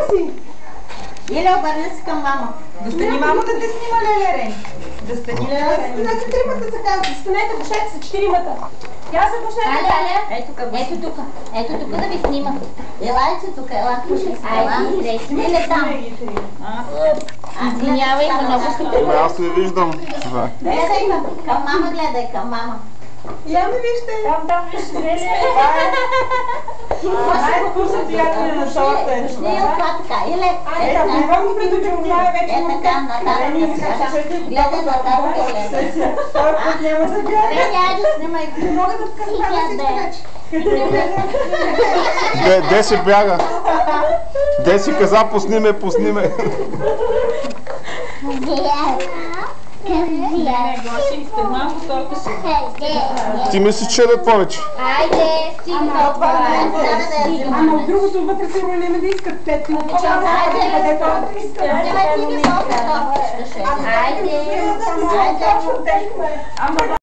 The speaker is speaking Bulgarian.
си. Или обърни се към мама. Да стани мама да те снима, леле, Рен. Да стани, леле, Рен. Станете тримата така, станете, пушете се четиримата. Я се пушете. Аля. Ето тук. Ето тук да ви снима. Елайте тук, ела. Или там. Извинявай, много се. Аз не виждам това. Към мама гледай, към мама. Я ме вижте. Там вижте, леле. Най-вкусното ядене на торта е това. Не е това така. Или Ето, бивам го пред очи, това е вече му така, нататък. Гледай нататък, гледай. Той път няма да гледа. Не, няма да снимай. Не мога да вкарвам всичко вече. Де си бяга? Де си каза пусни ме, пусни ме. Малко торта си. Ти мислиш, че да повече? Айде, стига. Ама от другото вътре сигурно не ме да искат пет. Айде, където искат. Айде, Айде. Айде. Ама